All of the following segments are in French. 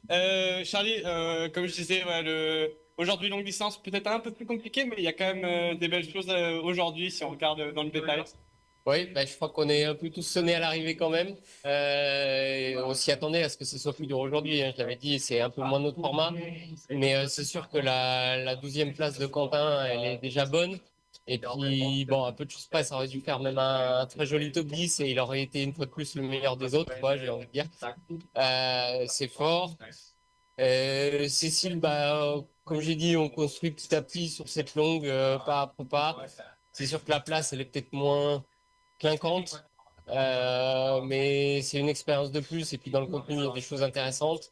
Charlie, comme je disais, ouais, aujourd'hui longue distance peut-être un peu plus compliqué, mais il y a quand même des belles choses aujourd'hui si on regarde dans le détail. Oui, bah, je crois qu'on est un peu tous sonnés à l'arrivée quand même. On s'y attendait à ce que ce soit plus dur aujourd'hui, hein. Je l'avais dit, c'est un peu moins notre format. Mais c'est sûr que la 12e place de Quentin, elle est déjà bonne. Et puis, bon, un peu de choses près, ça aurait dû faire même un très joli top 10 et il aurait été une fois de plus le meilleur des autres, quoi, j'ai envie de dire. C'est fort. Cécile, bah, comme j'ai dit, on construit petit à petit sur cette longue, pas après pas. C'est sûr que la place, elle est peut-être moins clinquante, mais c'est une expérience de plus. Et puis dans le contenu, il y a des choses intéressantes.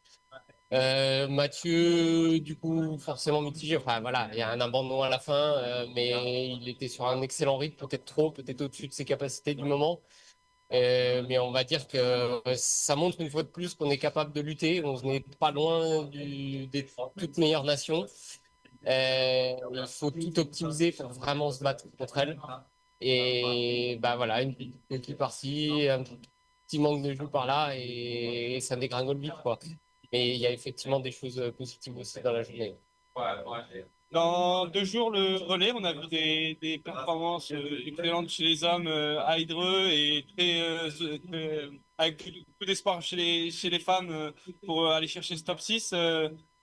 Mathieu, du coup, forcément mitigé. Enfin voilà, il y a un abandon à la fin, mais il était sur un excellent rythme, peut-être trop, peut-être au-dessus de ses capacités du moment. Mais on va dire que ça montre une fois de plus qu'on est capable de lutter. On n'est pas loin des toutes meilleures nations. Il faut tout optimiser pour vraiment se battre contre elles. Et bah voilà, une petite équipe par-ci, un petit manque de jus par-là, et ça dégringole vite, quoi. Mais il y a effectivement des choses positives aussi dans la journée. Dans 2 jours, le relais, on a vu des performances excellentes chez les hommes à Hydreux et avec beaucoup d'espoir chez les femmes pour aller chercher ce top 6.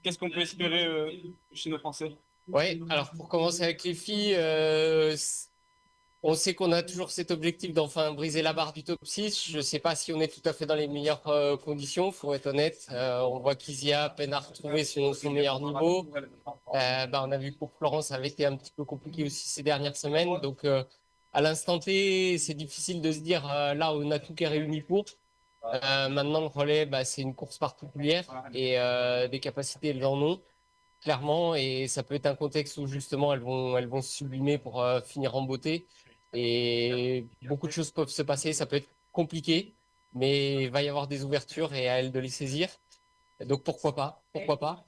Qu'est-ce qu'on peut espérer chez nos Français? Ouais, alors pour commencer avec les filles, on sait qu'on a toujours cet objectif d'enfin briser la barre du top 6. Je ne sais pas si on est tout à fait dans les meilleures conditions, faut être honnête. On voit qu'Isia peine à retrouver son meilleur niveau. Bah, on a vu que pour Florence, ça avait été un petit peu compliqué aussi ces dernières semaines. Donc, à l'instant T, c'est difficile de se dire là, on a tout qui est réuni pour. Maintenant, le relais, bah, c'est une course particulière et des capacités, elles en ont, clairement. Et ça peut être un contexte où justement, elles vont se sublimer pour finir en beauté. Et beaucoup de choses peuvent se passer. Ça peut être compliqué, mais il va y avoir des ouvertures et à elles de les saisir. Donc pourquoi pas? Pourquoi pas?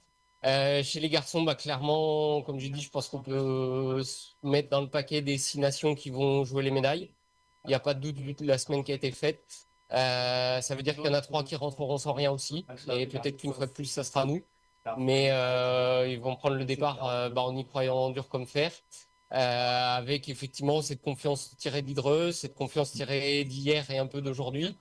Chez les garçons, bah, clairement, comme je dis, je pense qu'on peut se mettre dans le paquet des 6 nations qui vont jouer les médailles. Il n'y a pas de doute vu la semaine qui a été faite. Ça veut dire qu'il y en a 3 qui rentreront sans rien aussi. Et peut-être qu'une fois de plus, ça sera nous. Mais ils vont prendre le départ bah, en y croyant dur comme fer. Avec effectivement cette confiance tirée d'Hydreux, cette confiance tirée d'hier et un peu d'aujourd'hui.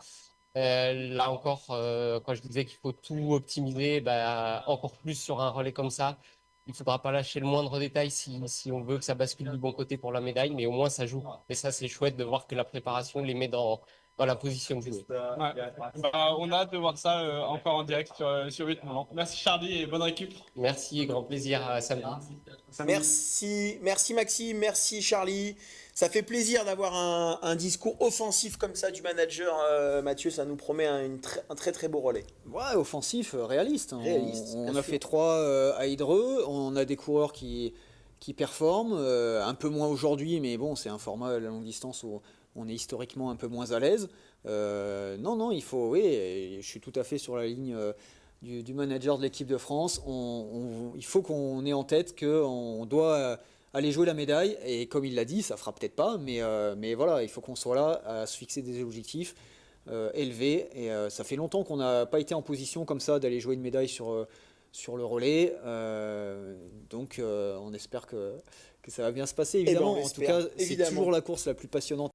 Là encore, quand je disais qu'il faut tout optimiser, bah, encore plus sur un relais comme ça, il ne faudra pas lâcher le moindre détail si on veut que ça bascule du bon côté pour la médaille, mais au moins ça joue. Et ça, c'est chouette de voir que la préparation les met dans la position de jouer. Ouais. Bah, on a hâte de voir ça encore en direct sur 8 moments. Merci Charlie et bonne récup. Merci, grand plaisir à samedi. Samedi. Merci Maxime, merci Charlie. Ça fait plaisir d'avoir un discours offensif comme ça du manager Mathieu. Ça nous promet un très très beau relais. Ouais, offensif, réaliste. Réaliste, On bien a sûr. fait 3 à Hydreux, on a des coureurs qui performent, un peu moins aujourd'hui, mais bon, c'est un format à la longue distance où on est historiquement un peu moins à l'aise. Non, il faut, oui, et je suis tout à fait sur la ligne du manager de l'équipe de France. Il faut qu'on ait en tête qu'on doit aller jouer la médaille, et comme il l'a dit, ça fera peut-être pas, mais voilà, il faut qu'on soit là à se fixer des objectifs élevés, et ça fait longtemps qu'on n'a pas été en position comme ça d'aller jouer une médaille sur le relais. Donc on espère que ça va bien se passer, Eh ben on évidemment. En tout espère, cas, c'est évidemment. toujours la course la plus passionnante